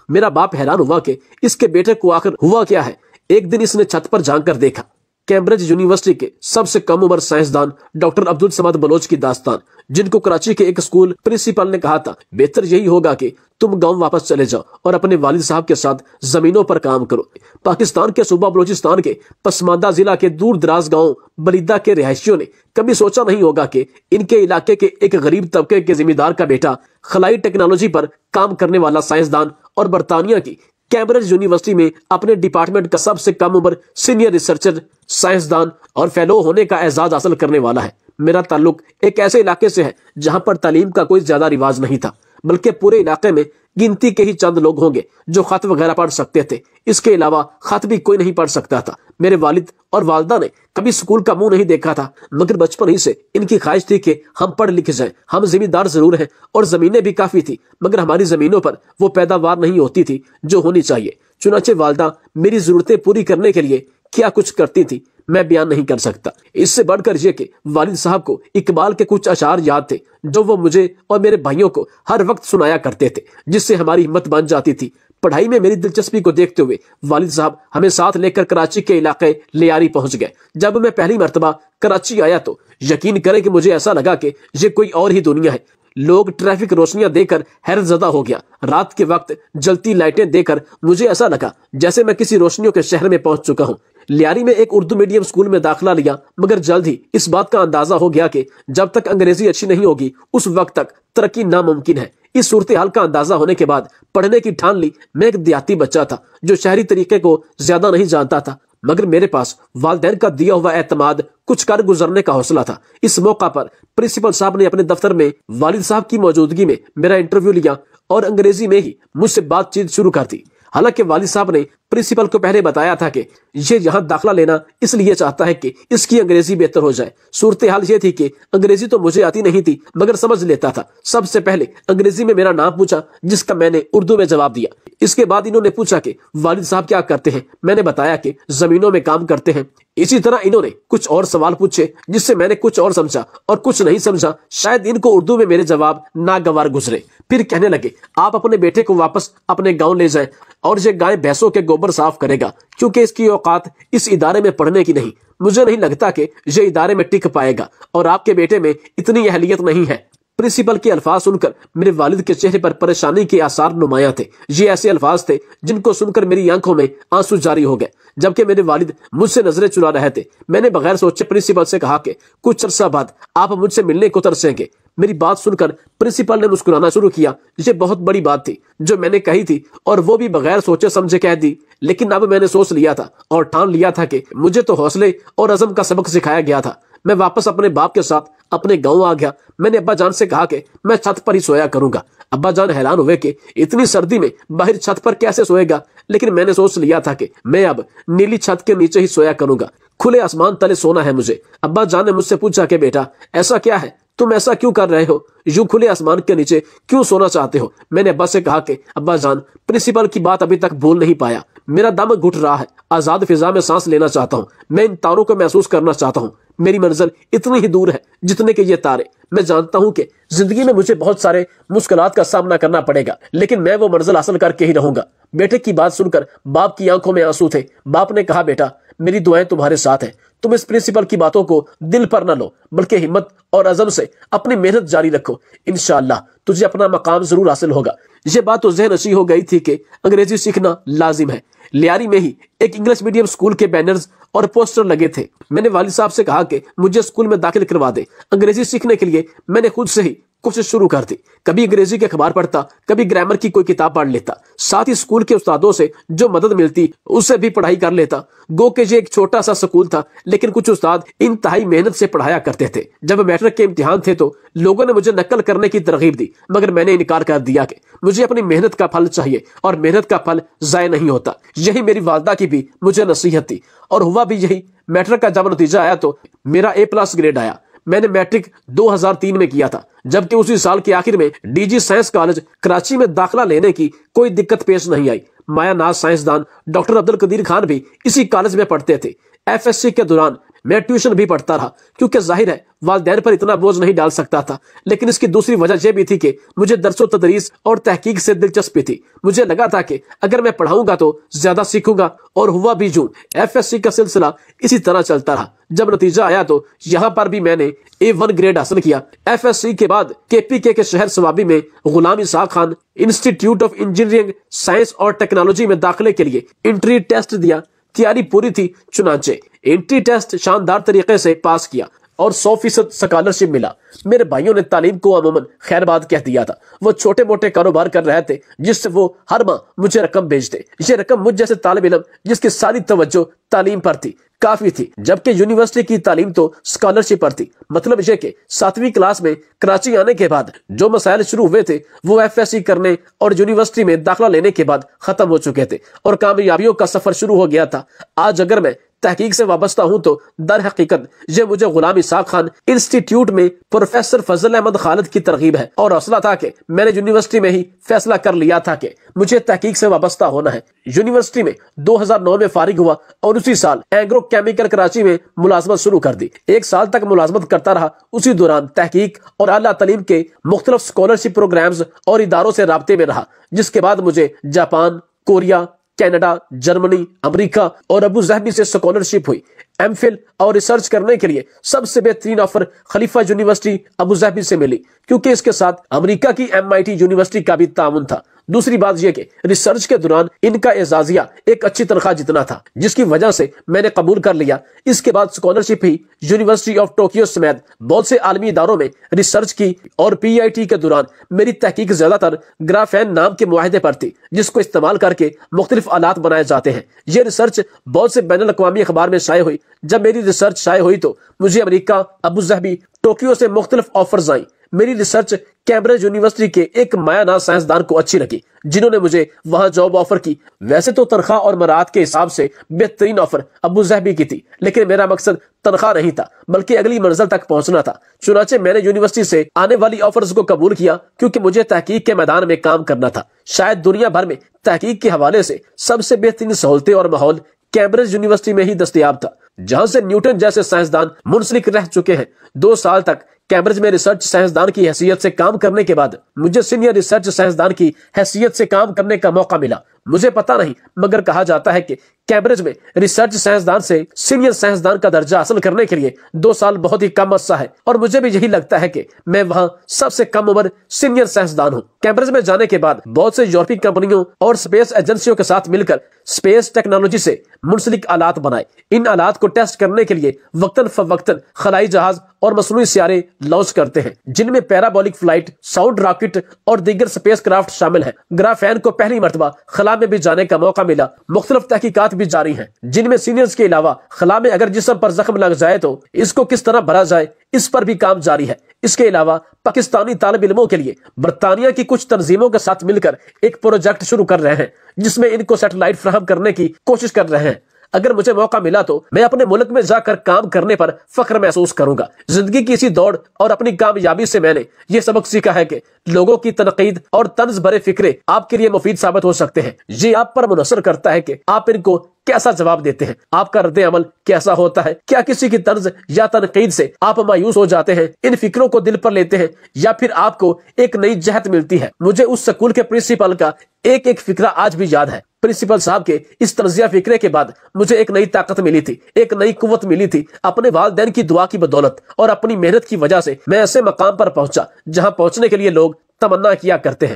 میرا باپ حیران ہوا کہ اس کے بیٹے کو آخر ہوا کیا ہے۔ ایک دن اس نے چھت پر جھانک کر دیکھا، کیمبرج یونیورسٹی کے سب سے کم عمر سائنسدان ڈاکٹر عبدالصمد بلوچ کی داستان، جن کو کراچی کے ایک اسکول پرنسپل نے کہا تھا بہتر یہی ہوگا کہ تم گاؤں واپس چلے جاؤ اور اپنے والد صاحب کے ساتھ زمینوں پر کام کرو۔ پاکستان کے صوبہ بلوچستان کے پسماندہ ضلع کے دور دراز گاؤں بلیدہ کے رہائشیوں نے کبھی سوچا نہیں ہوگا کہ ان کے علاقے کے ایک غریب طبقے کے ذمہ دار کا بیٹا خلائی ٹیکنالوجی پر کام کرنے والا سائنسدان اور برطانیہ کی کیمبرج یونیورسٹی میں اپنے ڈپارٹمنٹ کا سب سے کم عمر سینئر ریسرچر، سائنسدان اور فیلو ہونے کا اعزاز حاصل کرنے والا ہے۔ میرا تعلق ایک ایسے علاقے سے ہے جہاں پر تعلیم کا کوئی زیادہ رواج نہیں تھا، بلکہ پورے علاقے میں گنتی کے ہی چند لوگ ہوں گے جو خط وغیرہ پڑھ سکتے تھے۔ اس کے علاوہ خط بھی کوئی نہیں پڑھ سکتا تھا۔ میرے والد اور والدہ نے کبھی اسکول کا منہ نہیں دیکھا تھا، مگر بچپن ہی سے ان کی خواہش تھی کہ ہم پڑھ لکھ جائیں۔ ہم ذمہ دار ضرور ہیں اور زمینیں بھی کافی تھی، مگر ہماری زمینوں پر وہ پیداوار نہیں ہوتی تھی جو ہونی چاہیے۔ چنانچہ والدہ میری ضرورتیں پوری کرنے کے لیے کیا کچھ کرتی تھی میں بیان نہیں کر سکتا۔ اس سے بڑھ کر یہ کہ والد صاحب کو اقبال کے کچھ اشعار یاد تھے جو وہ مجھے اور میرے بھائیوں کو ہر وقت سنایا کرتے تھے، جس سے ہماری ہمت بن جاتی تھی۔ پڑھائی میں میری دلچسپی کو دیکھتے ہوئے والد صاحب ہمیں ساتھ لے کر کراچی کے علاقے لیاری پہنچ گئے۔ جب میں پہلی مرتبہ کراچی آیا تو یقین کریں کہ مجھے ایسا لگا کہ یہ کوئی اور ہی دنیا ہے۔ لوگ ٹریفک روشنیاں دیکھ کر حیرت زدہ ہو گیا۔ رات کے وقت جلتی لائٹیں دیکھ کر مجھے ایسا لگا جیسے میں کسی روشنیوں کے شہر میں پہنچ چکا ہوں۔ لیاری میں ایک اردو میڈیم اسکول میں داخلہ لیا، مگر جلد ہی اس بات کا اندازہ ہو گیا کہ جب تک انگریزی اچھی نہیں ہوگی اس وقت تک ترقی ناممکن ہے۔ اس صورتحال کا اندازہ ہونے کے بعد پڑھنے کی ٹھان لی۔ میں ایک دیہاتی بچہ تھا جو شہری طریقے کو زیادہ نہیں جانتا تھا، مگر میرے پاس والدین کا دیا ہوا اعتماد کچھ کر گزرنے کا حوصلہ تھا۔ اس موقع پر پرنسپل صاحب نے اپنے دفتر میں والد صاحب کی موجودگی میں میرا انٹرویو لیا اور انگریزی میں ہی مجھ سے بات چیت شروع کر دی۔ حالانکہ والد صاحب نے پرنسپل کو پہلے بتایا تھا کہ یہ یہاں داخلہ لینا اس لیے چاہتا ہے کہ اس کی انگریزی بہتر ہو جائے۔ صورتحال یہ تھی کہ انگریزی تو مجھے آتی نہیں تھی، مگر سمجھ لیتا تھا۔ سب سے پہلے انگریزی میں میرا نام پوچھا، جس کا میں نے اردو میں جواب دیا۔ اس کے بعد انہوں نے پوچھا کہ والد صاحب کیا کرتے ہیں۔ میں نے بتایا کہ زمینوں میں کام کرتے ہیں۔ اسی طرح انہوں نے کچھ اور سوال پوچھے جس سے میں نے کچھ اور سمجھا اور کچھ نہیں سمجھا۔ شاید ان کو اردو میں میرے جواب ناگوار گزرے۔ پھر کہنے لگے، آپ اپنے بیٹے کو واپس اپنے گاؤں لے جائیں اور یہ گائے بھینسوں کے گوبر صاف کرے گا، کیونکہ اس کی اوقات اس ادارے میں پڑھنے کی نہیں۔ مجھے نہیں لگتا کہ یہ ادارے میں ٹک پائے گا اور آپ کے بیٹے میں اتنی اہلیت نہیں ہے۔ پرنسپل کے الفاظ سن کر میرے والد کے چہرے پر پریشانی کے آثار نمایاں تھے۔ یہ ایسے الفاظ تھے جن کو سن کر میری آنکھوں میں آنسو جاری ہو گئے، جبکہ میرے والد مجھ سے نظریں چرا رہے تھے۔ میں نے بغیر سوچے پرنسپل سے کہا کہ کچھ عرصہ بعد آپ مجھ سے ملنے کو ترسیں گے۔ میری بات سن کر پرنسپل نے مسکرانا شروع کیا۔ یہ بہت بڑی بات تھی جو میں نے کہی تھی، اور وہ بھی بغیر سوچے سمجھے کہہ دی، لیکن اب میں نے سوچ لیا تھا اور ٹھان لیا تھا کہ مجھے تو حوصلے اور عزم کا سبق سکھایا گیا تھا۔ میں واپس اپنے باپ کے ساتھ اپنے گاؤں آ گیا۔ میں نے ابا جان سے کہا کہ میں چھت پر ہی سویا کروں گا۔ ابا جان حیران ہوئے کہ اتنی سردی میں باہر چھت پر کیسے سوئے گا، لیکن میں نے سوچ لیا تھا کہ میں اب نیلی چھت کے نیچے ہی سویا کروں گا۔ کھلے آسمان تلے سونا ہے مجھے۔ ابا جان نے مجھ سے پوچھا کہ بیٹا ایسا کیا ہے، تم ایسا کیوں کر رہے ہو، یوں کھلے آسمان کے نیچے کیوں سونا چاہتے ہو؟ میں نے ابا سے کہا کہ ابا جان پرنسپل کی بات ابھی تک بھول نہیں پایا۔ میرا دم گھٹ رہا ہے، آزاد فضا میں سانس لینا چاہتا ہوں۔ میں ان تاروں کو محسوس کرنا چاہتا ہوں۔ میری منزل اتنی ہی دور ہے جتنے کہ یہ تارے۔ میں جانتا ہوں کہ زندگی میں مجھے بہت سارے مشکلات کا سامنا کرنا پڑے گا، لیکن میں وہ منزل حاصل کر کے ہی رہوں گا۔ بیٹے کی بات سن کر باپ کی آنکھوں میں آنسو تھے۔ باپ نے کہا، بیٹا میری دعائیں تمہارے ساتھ ہیں۔ تم اس پرنسپل کی باتوں کو دل پر نہ لو، بلکہ ہمت اور عزم سے اپنی محنت جاری رکھو۔ انشاءاللہ تجھے اپنا مقام ضرور حاصل ہوگا۔ یہ بات تو ذہن نشین ہو گئی تھی کہ انگریزی سیکھنا لازم ہے۔ لیاری میں ہی ایک انگلش میڈیم اسکول کے بینرز اور پوسٹر لگے تھے۔ میں نے والد صاحب سے کہا کہ مجھے اسکول میں داخل کروا دیں۔ انگریزی سیکھنے کے لیے میں نے خود سے ہی کوشش شروع کر دی۔ کبھی انگریزی کے اخبار پڑھتا، کبھی گرامر کی کوئی کتاب پڑھ لیتا، ساتھ ہی اسکول کے استادوں سے جو مدد ملتی اس سے بھی پڑھائی کر لیتا۔ گو کہ یہ ایک چھوٹا سا اسکول تھا، لیکن کچھ استاد انتہائی محنت سے پڑھایا کرتے تھے۔ جب میٹرک کے امتحان تھے تو لوگوں نے مجھے نقل کرنے کی ترغیب دی، مگر میں نے انکار کر دیا کہ مجھے اپنی محنت کا پھل چاہیے اور محنت کا پھل ضائع نہیں ہوتا۔ یہی میری والدہ کی بھی مجھے نصیحت تھی، اور ہوا بھی یہی۔ میٹرک کا جب نتیجہ آیا تو میرا A+ گریڈ آیا۔ میں نے میٹرک 2003 میں کیا تھا، جبکہ اسی سال کے آخر میں DG سائنس کالج کراچی میں داخلہ لینے کی کوئی دقت پیش نہیں آئی۔ مایا ناز سائنسدان ڈاکٹر عبدالقدیر خان بھی اسی کالج میں پڑھتے تھے۔ FSC کے دوران میں ٹیوشن بھی پڑھتا رہا کیونکہ ظاہر ہے والدین پر اتنا بوجھ نہیں ڈال سکتا تھا، لیکن اس کی دوسری وجہ یہ بھی تھی کہ مجھے درس و تدریس اور تحقیق سے دلچسپی تھی۔ مجھے لگا تھا کہ اگر میں پڑھاؤں گا تو زیادہ سیکھوں گا، اور ہوا بھی یوں۔ ایف ایس سی کا سلسلہ اسی طرح چلتا رہا۔ جب نتیجہ آیا تو یہاں پر بھی میں نے A1 گریڈ حاصل کیا۔ ایف ایس سی کے بعد KPK کے شہر سوابی میں Ghulam Ishaq Khan institute of engineering science اور ٹیکنالوجی میں داخلے کے لیے انٹری ٹیسٹ دیا۔ تیاری پوری تھی، چنانچہ انٹری ٹیسٹ شاندار طریقے سے پاس کیا اور 100% سکالرشپ ملا۔ میرے بھائیوں نے تعلیم کو عموماً خیر بات کہہ دیا تھا۔ وہ چھوٹے موٹے کاروبار کر رہے تھے جس سے وہ ہر ماہ مجھے رقم بھیجتے۔ یہ رقم مجھ جیسے طالب علم جس کی ساری توجہ تعلیم پر تھی کافی تھی، جبکہ یونیورسٹی کی تعلیم تو سکالرشپ پر تھی۔ مطلب یہ کہ 7ویں کلاس میں کراچی آنے کے بعد جو مسائل شروع ہوئے تھے وہ FSC کرنے اور یونیورسٹی میں داخلہ لینے کے بعد ختم ہو چکے تھے اور کامیابیوں کا سفر شروع ہو گیا تھا۔ آج اگر میں تحقیق سے وابستہ ہوں تو در حقیقت یہ مجھے غلام اسحاق خان انسٹیٹیوٹ میں پروفیسر فضل احمد خالد کی ترغیب ہے اور حوصلہ تھا کہ میں نے یونیورسٹی میں ہی فیصلہ کر لیا تھا کہ مجھے تحقیق سے وابستہ ہونا ہے۔ یونیورسٹی میں 2009 میں فارغ ہوا اور اسی سال اینگرو کیمیکل کراچی میں ملازمت شروع کر دی۔ 1 سال تک ملازمت کرتا رہا۔ اسی دوران تحقیق اور اعلیٰ تعلیم کے مختلف اسکالرشپ پروگرامز اور اداروں سے رابطے میں رہا، جس کے بعد مجھے جاپان، کوریا، کینیڈا، جرمنی، امریکہ اور ابو ظہبی سے اسکالرشپ ہوئی۔ MPhil اور ریسرچ کرنے کے لیے سب سے بہترین آفر خلیفہ یونیورسٹی ابو ظہبی سے ملی، کیونکہ اس کے ساتھ امریکہ کی MIT یونیورسٹی کا بھی تعاون تھا۔ دوسری بات یہ کہ ریسرچ کے دوران ان کا اعزازیہ ایک اچھی تنخواہ جتنا تھا، جس کی وجہ سے میں نے قبول کر لیا۔ اس کے بعد scholarship he university of Tokyo سمیت بہت سے عالمی اداروں میں ریسرچ کی، اور PIT کے دوران میری تحقیق زیادہ تر گرافین نام کے معاہدے پر تھی، جس کو استعمال کر کے مختلف آلات بنائے جاتے ہیں۔ یہ ریسرچ بہت سے بین الاقوامی اخبار میں شائع ہوئی۔ جب میری ریسرچ شائع ہوئی تو مجھے امریکہ، ابو ظہبی، ٹوکیو سے مختلف آفرز آئیں۔ میری ریسرچ کیمبرج یونیورسٹی کے ایک مایہ ناز سائنسدان کو اچھی لگی، جنہوں نے مجھے وہاں جاب آفر کی۔ ویسے تو تنخواہ اور مراعات کے حساب سے بہترین آفر ابو ظہبی کی تھی، لیکن میرا مقصد تنخواہ نہیں تھا بلکہ اگلی منزل تک پہنچنا تھا۔ چنانچہ میں نے یونیورسٹی سے آنے والی آفرز کو قبول کیا، کیونکہ مجھے تحقیق کے میدان میں کام کرنا تھا۔ شاید دنیا بھر میں تحقیق کے حوالے سے سب سے بہترین سہولتیں اور ماحول کیمبرج یونیورسٹی میں ہی دستیاب تھا، جہاں سے نیوٹن جیسے سائنسدان منسلک رہ چکے ہیں۔ 2 سال تک کیمبرج میں ریسرچ سائنسدان کی حیثیت سے کام کرنے کے بعد مجھے سینئر ریسرچ سائنسدان کی حیثیت سے کام کرنے کا موقع ملا۔ مجھے پتا نہیں، مگر کہا جاتا ہے کہ کیمبرج میں ریسرچ سائنسدان سے سینئر سائنسدان کا درجہ حاصل کرنے کے لیے 2 سال بہت ہی کم عرصہ ہے، اور مجھے بھی یہی لگتا ہے کہ میں وہاں سب سے کم عمر سینئر سائنسدان ہوں۔ کیمبرج میں جانے کے بعد بہت سے یورپی کمپنیوں اور اسپیس ایجنسیوں کے ساتھ مل کر اسپیس ٹیکنالوجی سے منسلک آلات بنائے۔ ان آلات کو ٹیسٹ کرنے کے لیے وقتاً فوقتاً خلائی جہاز اور مصنوعی سیارے لانچ کرتے ہیں، جن میں پیرابولک فلائٹ، ساؤنڈ راکٹ اور دیگر اسپیس کرافٹ شامل ہیں۔ گرافین کو پہلی مرتبہ خلا میں بھی جانے کا موقع ملا۔ مختلف تحقیقات بھی جاری ہیں، جن میں سینئرز کے علاوہ خلا میں اگر جسم پر زخم لگ جائے تو اس کو کس طرح بھرا جائے، اس پر بھی کام جاری ہے۔ اس کے علاوہ پاکستانی طالب علموں کے لیے برطانیہ کی کچھ تنظیموں کے ساتھ مل کر ایک پروجیکٹ شروع کر رہے ہیں، جس میں ان کو سیٹلائٹ فراہم کرنے کی کوشش کر رہے ہیں۔ اگر مجھے موقع ملا تو میں اپنے ملک میں جا کر کام کرنے پر فخر محسوس کروں گا۔ زندگی کی اسی دوڑ اور اپنی کامیابی سے میں نے یہ سبق سیکھا ہے کہ لوگوں کی تنقید اور طنز بھرے فکرے آپ کے لیے مفید ثابت ہو سکتے ہیں۔ یہ آپ پر منحصر کرتا ہے کہ آپ ان کو کیسا جواب دیتے ہیں، آپ کا رد عمل کیسا ہوتا ہے۔ کیا کسی کی طنز یا تنقید سے آپ مایوس ہو جاتے ہیں، ان فکروں کو دل پر لیتے ہیں، یا پھر آپ کو ایک نئی جہت ملتی ہے؟ مجھے اس سکول کے پرنسپل کا ایک فکرہ آج بھی یاد ہے۔ پرنسپل صاحب کے اس طنزیہ فکرے کے بعد مجھے ایک نئی طاقت ملی تھی، ایک نئی قوت ملی تھی۔ اپنے والدین کی دعا کی بدولت اور اپنی محنت کی وجہ سے میں ایسے مقام پر پہنچا جہاں پہنچنے کے لیے لوگ تمنا کیا کرتے ہیں۔